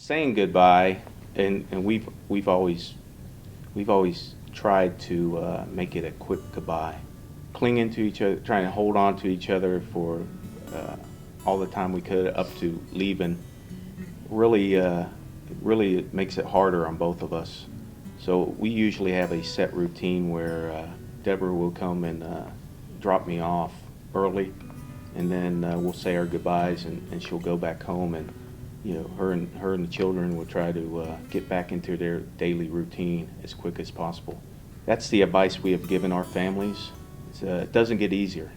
saying goodbye, and we've always tried to make it a quick goodbye, clinging to each other, trying to hold on to each other for all the time we could up to leaving. Really, really it makes it harder on both of us. So we usually have a set routine where Deborah will come and drop me off early, and then we'll say our goodbyes, and she'll go back home, and her and the children will try to get back into their daily routine as quick as possible. That's the advice we have given our families. It doesn't get easier.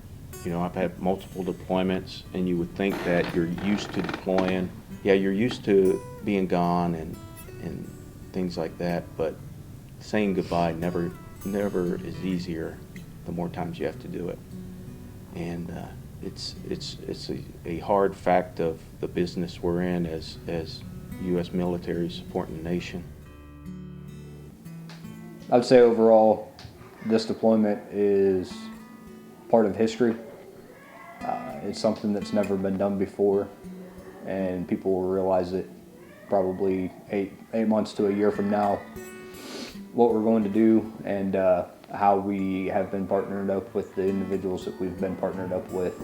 I've had multiple deployments, and you would think that you're used to deploying. Yeah, you're used to being gone and things like that, but saying goodbye never is easier the more times you have to do it. And it's a hard fact of the business we're in as U.S. military supporting the nation. I'd say overall, this deployment is part of history. It's something that's never been done before, and people will realize it probably eight months to a year from now, what we're going to do, and how we have been partnered up with the individuals that we've been partnered up with.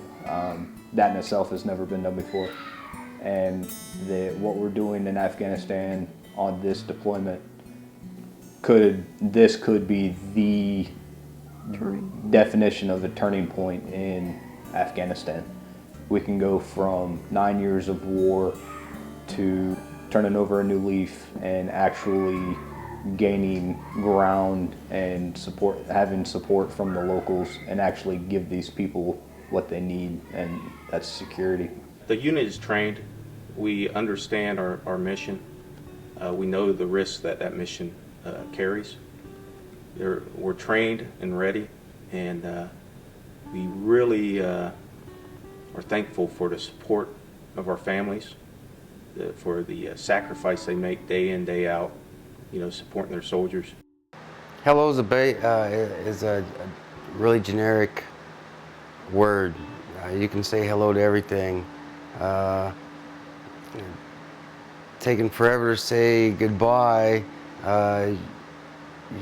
That in itself has never been done before. And what we're doing in Afghanistan on this deployment could be the definition of a turning point in Afghanistan. We can go from 9 years of war to turning over a new leaf and actually gaining ground and having support from the locals, and actually give these people what they need, and that's security. The unit is trained. We understand our mission. We know the risks that mission carries. We're trained and ready, and we really are thankful for the support of our families, for the sacrifice they make day in, day out, supporting their soldiers. Hello is a really generic word. You can say hello to everything. Taking forever to say goodbye,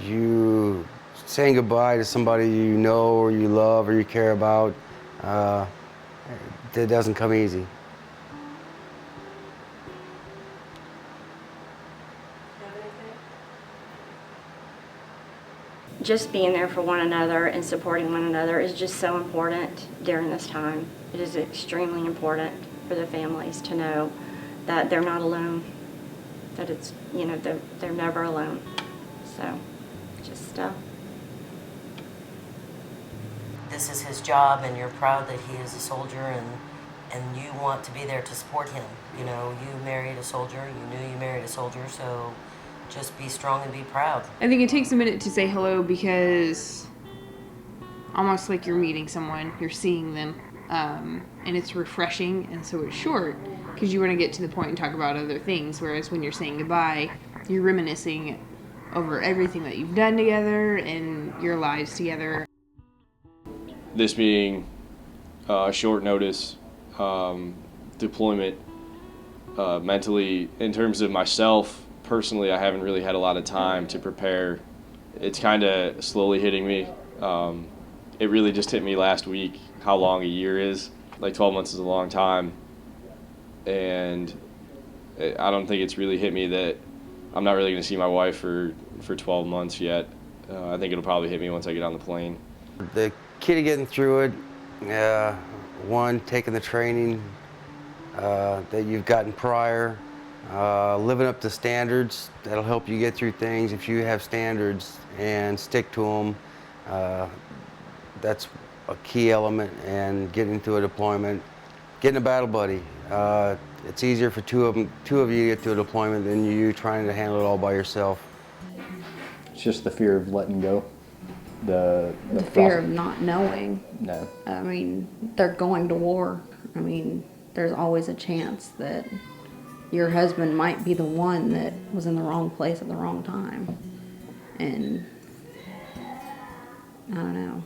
you saying goodbye to somebody you know or you love or you care about, that doesn't come easy. Just being there for one another and supporting one another is just so important during this time. It is extremely important for the families to know that they're not alone, that it's, they're never alone. So, just This is his job, and you're proud that he is a soldier, and you want to be there to support him. You married a soldier, you knew you married a soldier, so just be strong and be proud. I think it takes a minute to say hello, because almost like you're meeting someone, you're seeing them, and it's refreshing, and so it's short because you want to get to the point and talk about other things, whereas when you're saying goodbye, you're reminiscing over everything that you've done together and your lives together. This being a short notice deployment, mentally, in terms of myself, personally, I haven't really had a lot of time to prepare. It's kind of slowly hitting me. It really just hit me last week how long a year is. Like 12 months is a long time. And I don't think it's really hit me that I'm not really going to see my wife for 12 months yet. I think it'll probably hit me once I get on the plane. The key to getting through it, one, taking the training that you've gotten prior, living up to standards. That'll help you get through things. If you have standards and stick to them, that's a key element. And getting through a deployment, getting a battle buddy. It's easier for two of you to get to a deployment than you trying to handle it all by yourself. It's just the fear of letting go. The fear of not knowing. No. I mean, they're going to war. I mean, there's always a chance that your husband might be the one that was in the wrong place at the wrong time. And I don't know.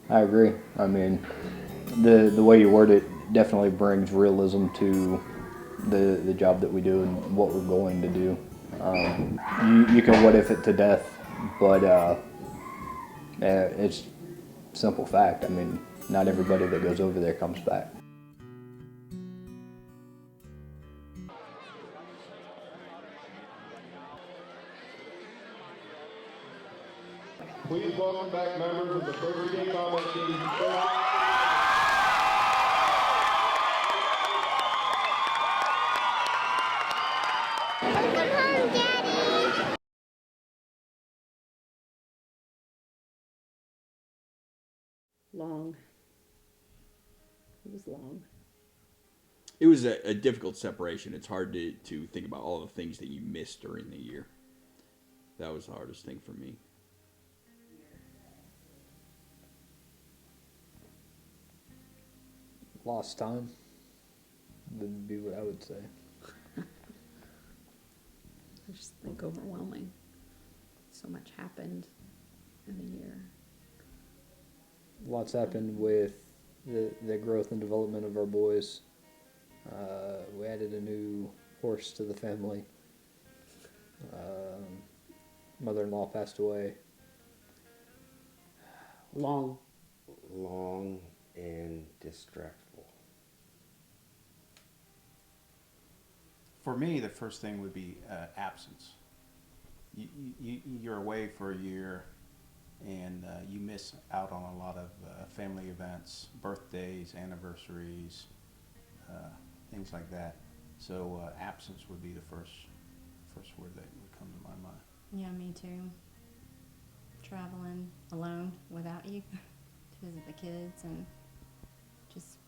I agree. I mean, the way you word it definitely brings realism to the job that we do and what we're going to do. You can what if it to death, but it's simple fact. I mean, not everybody that goes over there comes back. Please welcome back members of the 1st Brigade Combat Team. Long. It was long. It was a difficult separation. It's hard to think about all the things that you missed during the year. That was the hardest thing for me. Lost time would be what I would say. I just think overwhelming. So much happened in the year. Lots happened with the growth and development of our boys. We added a new horse to the family. Mother-in-law passed away. Long. Long and distractful. For me, the first thing would be absence. You're away for a year, and you miss out on a lot of family events, birthdays, anniversaries, things like that. So absence would be the first word that would come to my mind. Yeah, me too. Traveling alone without you to visit the kids and just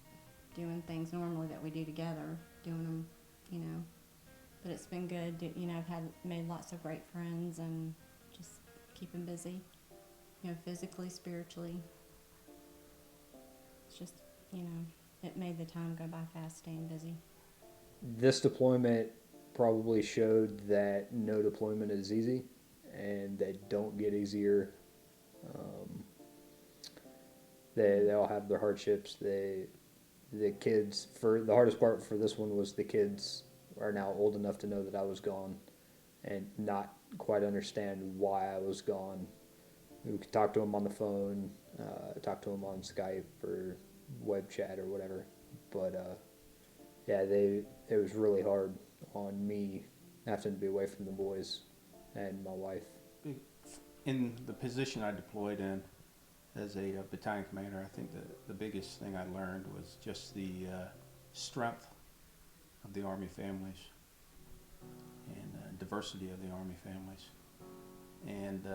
doing things normally that we do together, doing them, you know. But it's been good. You know, I've made lots of great friends and just keeping busy, you know, physically, spiritually. It's just, you know, it made the time go by fast staying busy. This deployment probably showed that no deployment is easy, and they don't get easier. They all have their hardships. The kids, for the hardest part for this one was the kids are now old enough to know that I was gone and not quite understand why I was gone. We could talk to them on the phone, talk to them on Skype or web chat or whatever, but yeah, it was really hard on me having to be away from the boys and my wife. In the position I deployed in as a battalion commander, I think the biggest thing I learned was just the strength of the Army families and diversity of the Army families, and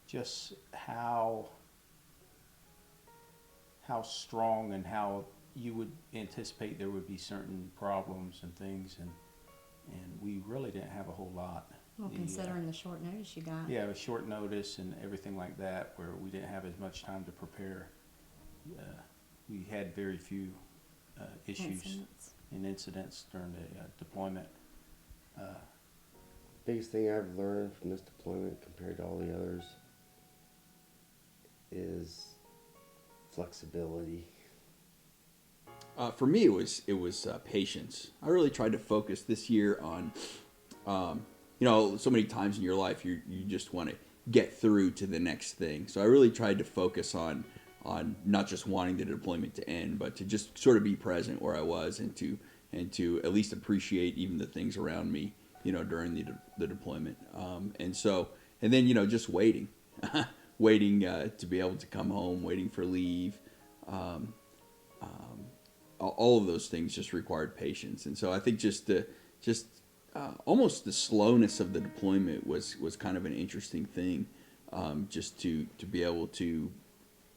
just how strong and how you would anticipate there would be certain problems and things, and we really didn't have a whole lot. Well, considering the short notice you got. Yeah, it was short notice and everything like that, where we didn't have as much time to prepare. We had very few issues and incidents during the deployment. Biggest thing I've learned from this deployment compared to all the others is flexibility. For me, it was patience. I really tried to focus this year on, you know, so many times in your life you just want to get through to the next thing. So I really tried to focus on not just wanting the deployment to end, but to just sort of be present where I was and to at least appreciate even the things around me, you know, during the deployment. And then you know, just waiting, waiting to be able to come home, waiting for leave. All of those things just required patience, and so I think almost the slowness of the deployment was kind of an interesting thing, just to be able to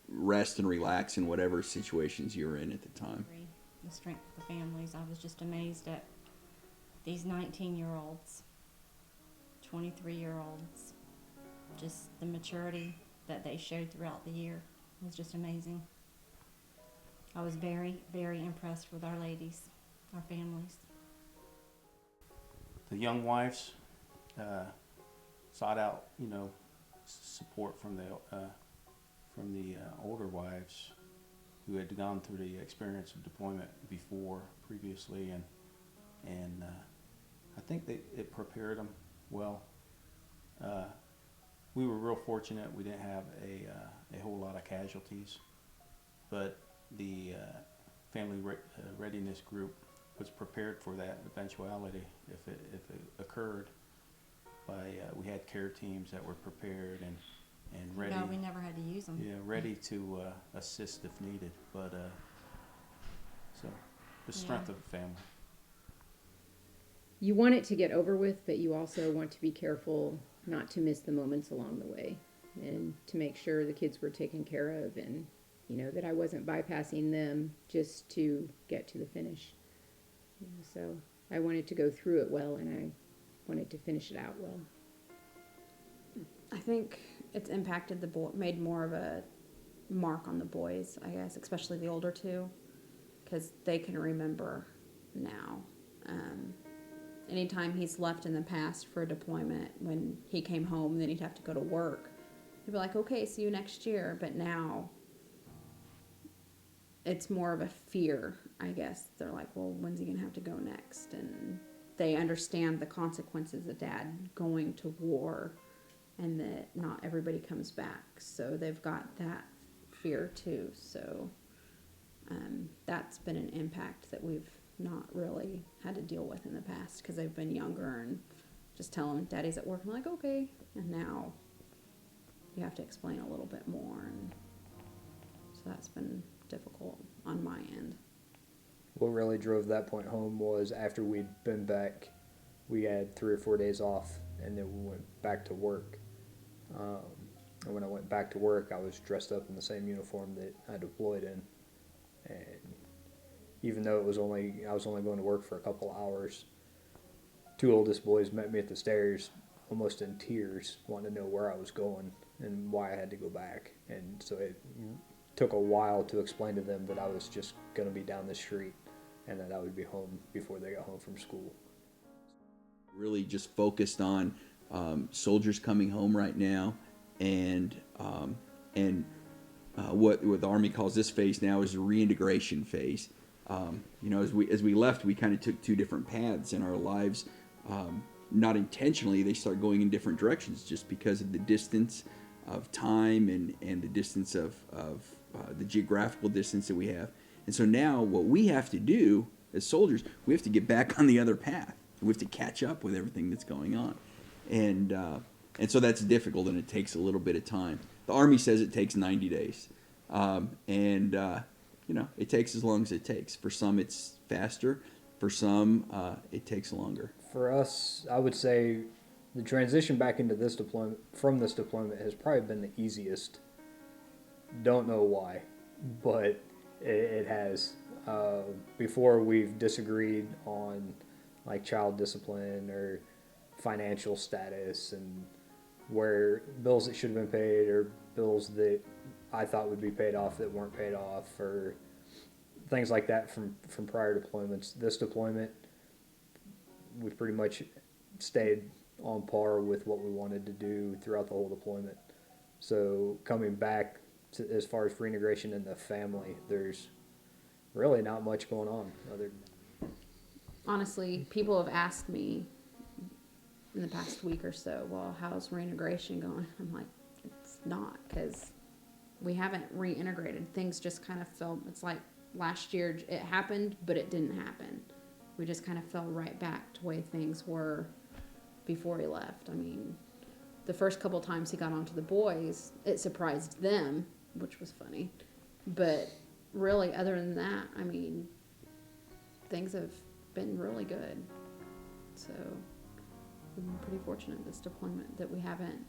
rest and relax in whatever situations you were in at the time. The strength of the families. I was just amazed at these 19-year-olds, 23-year-olds, just the maturity that they showed throughout the year was just amazing. I was very, very impressed with our ladies, our families. The young wives sought out, you know, support from the older wives who had gone through the experience of deployment previously, and I think it prepared them well. We were real fortunate. We didn't have a whole lot of casualties, but the family readiness group was prepared for that eventuality if it occurred. We had care teams that were prepared and ready. No, we never had to use them. Yeah, ready to assist if needed. But so the strength of the family. You want it to get over with, but you also want to be careful not to miss the moments along the way, and to make sure the kids were taken care of, and that I wasn't bypassing them just to get to the finish. So I wanted to go through it well, and I wanted to finish it out well. I think it's impacted made more of a mark on the boys, I guess, especially the older two, because they can remember now. Anytime he's left in the past for a deployment, when he came home, then he'd have to go to work. He'd be like, okay, see you next year. But now it's more of a fear, I guess. They're like, well, when's he going to have to go next? And they understand the consequences of Dad going to war, and that not everybody comes back. So they've got that fear too. So that's been an impact that we've not really had to deal with in the past, because they've been younger and just tell them Daddy's at work. I'm like, okay. And now you have to explain a little bit more, and so that's been difficult on my end. What really drove that point home was after we'd been back, we had 3 or 4 days off, and then we went back to work. And when I went back to work, I was dressed up in the same uniform that I deployed in, and even though I was only going to work for a couple hours, 2 oldest boys met me at the stairs, almost in tears, wanting to know where I was going and why I had to go back. And so it took a while to explain to them that I was just going to be down the street and that I would be home before they got home from school. Really just focused on soldiers coming home right now, and what the Army calls this phase now is the reintegration phase. As we left, we kind of took 2 different paths in our lives. Not intentionally, they start going in different directions just because of the distance of time and the distance of the geographical distance that we have. And so now what we have to do as soldiers, we have to get back on the other path. We have to catch up with everything that's going on. And so that's difficult, and it takes a little bit of time. The Army says it takes 90 days. It takes as long as it takes. For some, it's faster. For some, it takes longer. For us, I would say the transition back into this deployment, from this deployment, has probably been the easiest. Don't know why, but it has. Before, we've disagreed on like child discipline or financial status, and where bills that should have been paid or bills that I thought would be paid off that weren't paid off, or things like that from prior deployments. This deployment, we pretty much stayed on par with what we wanted to do throughout the whole deployment. So coming back to, as far as reintegration in the family, there's really not much going on other than Honestly, people have asked me in the past week or so, well, how's reintegration going? I'm like, it's not, because we haven't reintegrated. Things just kind of fell, it's like last year it happened, but it didn't happen. We just kind of fell right back to the way things were before he left. I mean, the first couple times he got onto the boys, it surprised them, which was funny. But really, other than that, I mean, things have been really good. So we've been pretty fortunate this deployment that we haven't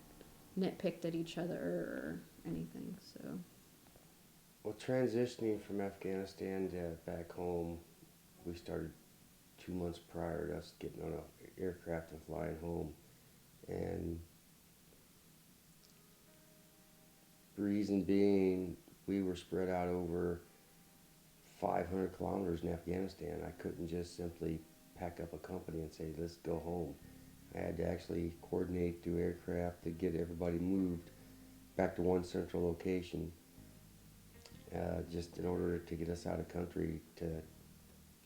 nitpicked at each other or anything. So, Well, transitioning from Afghanistan to back home, we started 2 months prior to us getting on an aircraft and flying home. And the reason being, we were spread out over 500 kilometers in Afghanistan. I couldn't just simply pack up a company and say, let's go home. I had to actually coordinate through aircraft to get everybody moved back to one central location. just in order to get us out of country to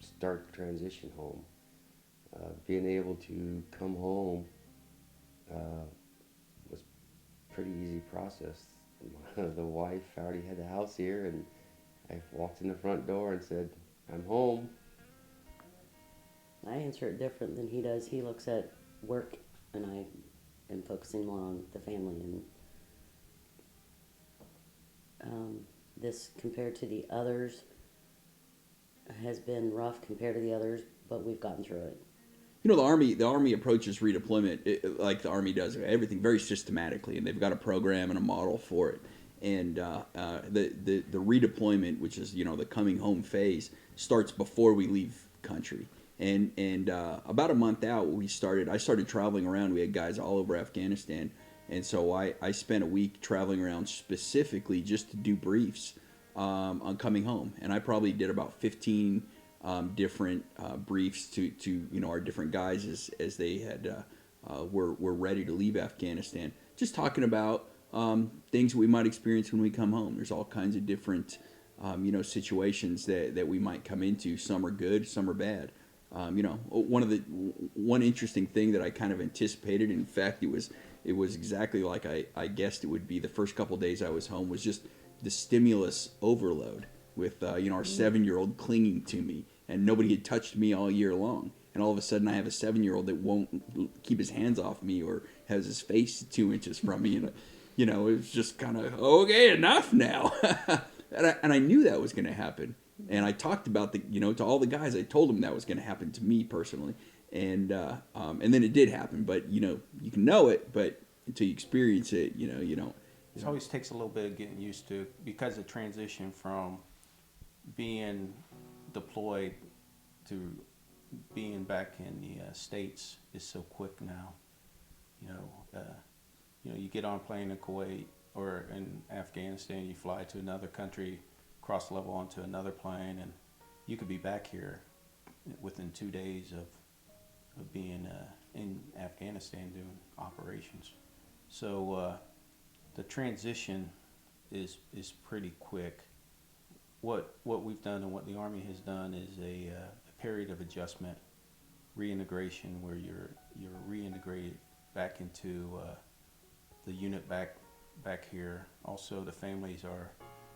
start the transition home. Being able to come home was a pretty easy process. The wife already had the house here, and I walked in the front door and said, "I'm home." I answer it different than he does. He looks at work, and I am focusing more on the family. And this, compared to the others, has been rough compared to the others, but we've gotten through it. You know, the Army approaches redeployment like the Army does everything very systematically, and they've got a program and a model for it. And the redeployment, which is, you know, the coming home phase, starts before we leave country. And about a month out, I started traveling around. We had guys all over Afghanistan, and so I spent a week traveling around specifically just to do briefs on coming home. And I probably did about 15 different briefs to you know, our different guys as they had were ready to leave Afghanistan. Just talking about things we might experience when we come home. There's all kinds of different you know, situations that we might come into. Some are good, some are bad. You know, one interesting thing that I kind of anticipated, in fact, it was exactly like I guessed it would be. The first couple of days I was home was just the stimulus overload with you know, our 7-year-old clinging to me, and nobody had touched me all year long. And all of a sudden I have a 7-year-old that won't keep his hands off me or has his face 2 inches from me. And, you know, it was just kind of, okay, enough now. and I knew that was going to happen. And I talked about you know, to all the guys, I told them that was going to happen to me personally. And then it did happen. But, you know, you can know it, but until you experience it, you know, you don't. It always takes a little bit of getting used to, because the transition from being deployed to being back in the States is so quick now. You get on a plane in Kuwait or in Afghanistan, you fly to another country, cross level onto another plane, and you could be back here within 2 days of being in Afghanistan doing operations. So the transition is pretty quick. What we've done and what the Army has done is a period of adjustment, reintegration, where you're reintegrated back into the unit back here. Also, the families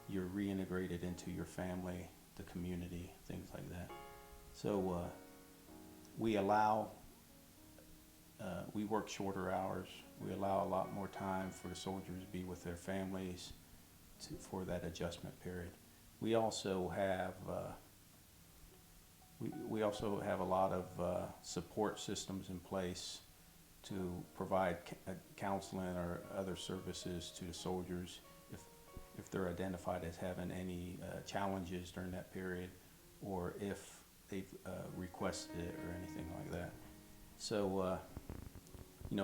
you're reintegrated into your family, the community, things like that. So we work shorter hours. We allow a lot more time for the soldiers to be with their families for that adjustment period. We also have a lot of support systems in place to provide counseling or other services to the soldiers if they're identified as having any challenges during that period, or if they've requested it or anything like that. So,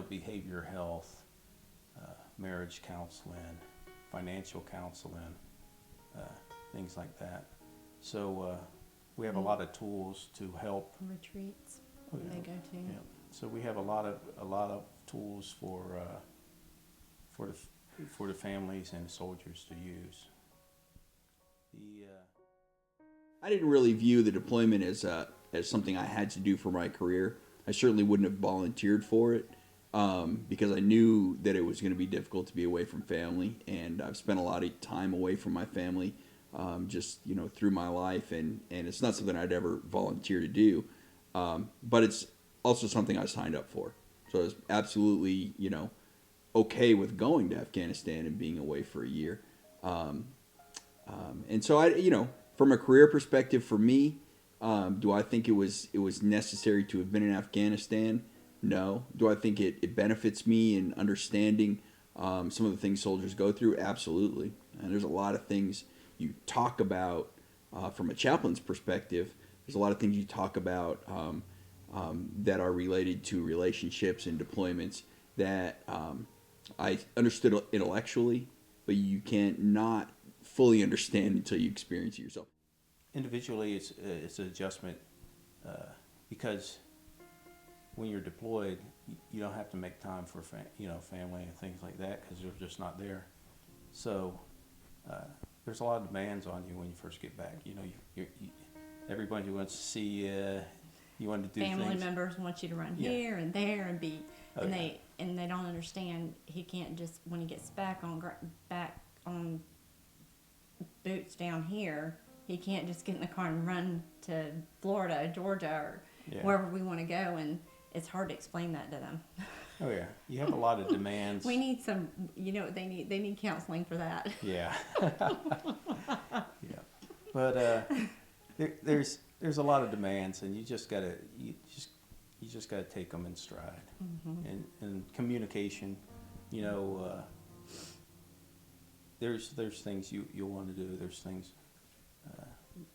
behavior health, marriage counseling, financial counseling, things like that. So we have a lot of tools to help. Retreats they go to. Yeah. So we have a lot of tools for the families and soldiers to use. I didn't really view the deployment as something I had to do for my career. I certainly wouldn't have volunteered for it because I knew that it was going to be difficult to be away from family, and I've spent a lot of time away from my family just through my life, and it's not something I'd ever volunteer to do, but it's also something I signed up for. So I was absolutely okay with going to Afghanistan and being away for a year. And so from a career perspective for me, do I think it was necessary to have been in Afghanistan? No. Do I think it benefits me in understanding some of the things soldiers go through? Absolutely. And there's a lot of things you talk about from a chaplain's perspective. There's a lot of things you talk about that are related to relationships and deployments that I understood intellectually, but you can't not fully understand until you experience it yourself. Individually, it's an adjustment because when you're deployed, you don't have to make time for family and things like that because they're just not there. So there's a lot of demands on you when you first get back. You know, everybody wants to see you. You want to do Family things. members want you to run Yeah. here and there and be, Oh, and yeah. they don't understand he can't just when he gets back on boots down here, he can't just get in the car and run to Florida, Georgia, or Yeah. wherever we want to go. And it's hard to explain that to them. Oh yeah, you have a lot of demands. We need some, they need counseling for that. Yeah. Yeah. But there's a lot of demands, and you just gotta take them in stride. Mm-hmm. And communication, there's things you'll want to do. There's things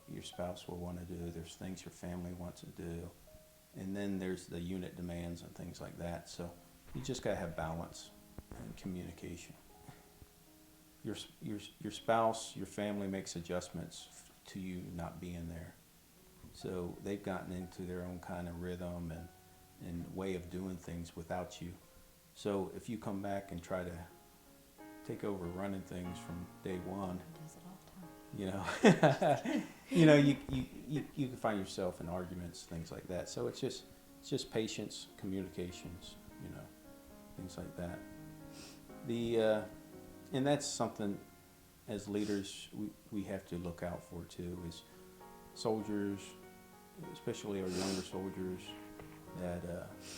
your spouse will want to do. There's things your family wants to do, and then there's the unit demands and things like that. So you just gotta have balance and communication. Your spouse, your family makes adjustments to you not being there. So they've gotten into their own kind of rhythm and way of doing things without you. So if you come back and try to take over running things from day one, you can find yourself in arguments, things like that. So it's just patience, communications, things like that. And that's something as leaders we have to look out for too, is soldiers, especially our younger soldiers that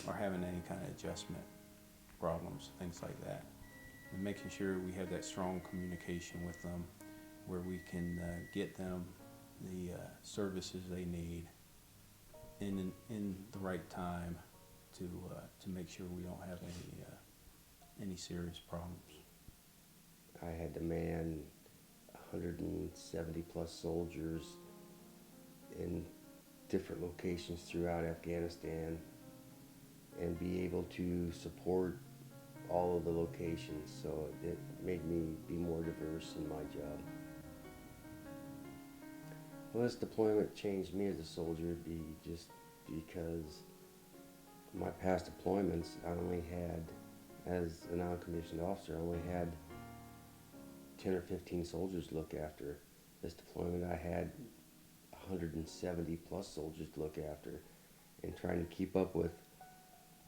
are having any kind of adjustment problems, things like that. And making sure we have that strong communication with them where we can get them the services they need in the right time to make sure we don't have any serious problems. I had to man 170 plus soldiers in different locations throughout Afghanistan and be able to support all of the locations, so it made me be more diverse in my job. Well, this deployment changed me as a soldier just because my past deployments, I only had, as a non-commissioned officer, I only had 10 or 15 soldiers to look after. This deployment I had 170 plus soldiers to look after, and trying to keep up with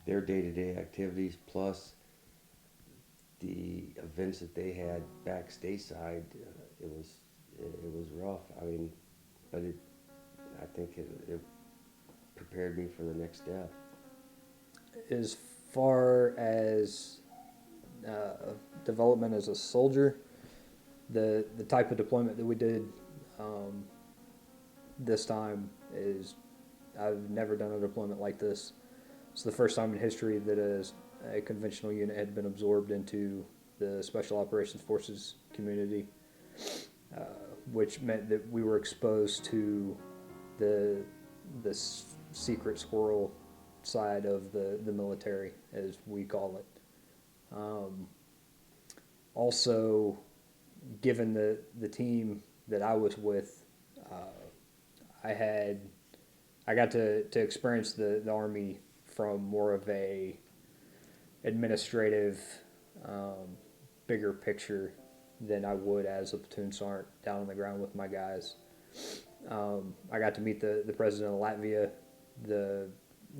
their day-to-day activities plus the events that they had back stateside. It was rough. I mean, but I think it prepared me for the next step. As far as development as a soldier, the type of deployment that we did this time is, I've never done a deployment like this. It's the first time in history that a conventional unit had been absorbed into the Special Operations Forces community, which meant that we were exposed to the secret squirrel side of the military, as we call it. Also, given the team that I was with, I got to experience the Army from more of a administrative, bigger picture than I would as a platoon sergeant down on the ground with my guys. I got to meet the president of Latvia, the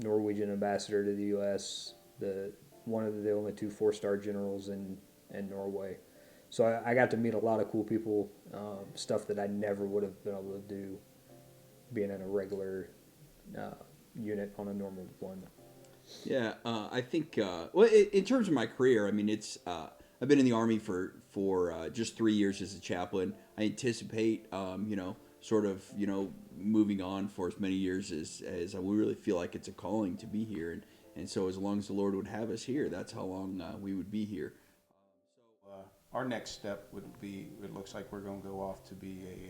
Norwegian ambassador to the U.S., one of the only two 4-star generals in Norway. So I got to meet a lot of cool people, stuff that I never would have been able to do being in a regular unit on a normal deployment. Yeah, I think, well, in terms of my career, I mean, I've been in the Army for just 3 years as a chaplain. I anticipate, moving on for as many years as I really feel like it's a calling to be here. And so as long as the Lord would have us here, that's how long we would be here. Our next step would be, it looks like we're going to go off to be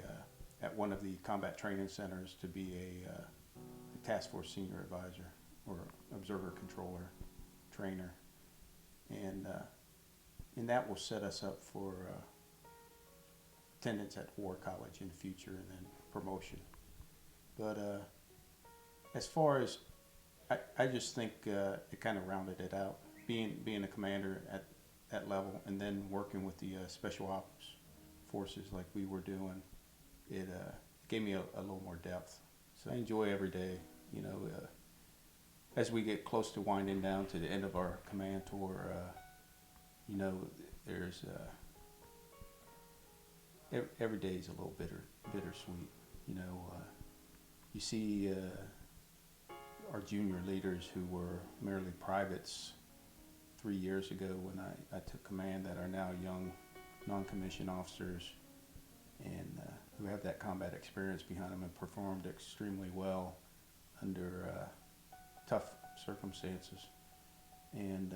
at one of the combat training centers to be a task force senior advisor or observer controller trainer. And that will set us up for attendance at War College in the future and then promotion. But as far as, I just think it kind of rounded it out, being a commander at that level and then working with the Special Ops forces like we were doing, it gave me a little more depth. So I enjoy every day, you know, as we get close to winding down to the end of our command tour, you know, there's every day is a little bittersweet. You know, you see our junior leaders who were merely privates 3 years ago when I took command that are now young non-commissioned officers and who have that combat experience behind them and performed extremely well under tough circumstances. And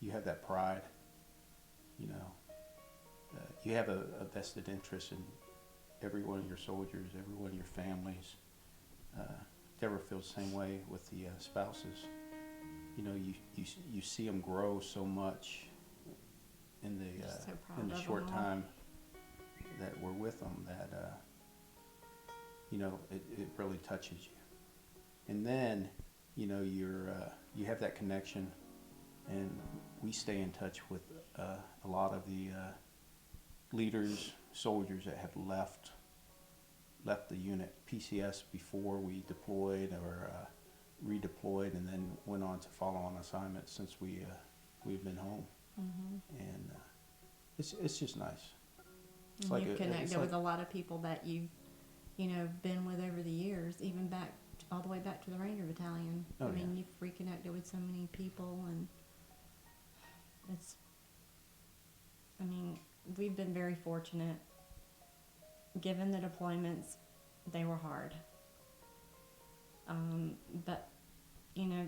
you have that pride, you know. You have a vested interest in every one of your soldiers, every one of your families. Deborah feels the same way with the spouses. You know, you see them grow so much in the short time that we're with them that you know, it really touches you. And then, you know, you have that connection, and we stay in touch with a lot of the leaders, soldiers that have left the unit, PCS, before we deployed or redeployed, and then went on to follow on assignments since we've been home. And it's just nice. It's and you've connected with a lot of people that you've, you know, been with over the years, even back all the way back to the Ranger Battalion. Oh, I mean, yeah. you've reconnected with so many people, and I mean, we've been very fortunate. Given the deployments, they were hard. But, you know,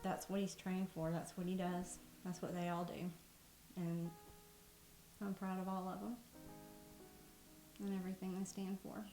that's what he's trained for. That's what he does. That's what they all do. And I'm proud of all of them and everything they stand for.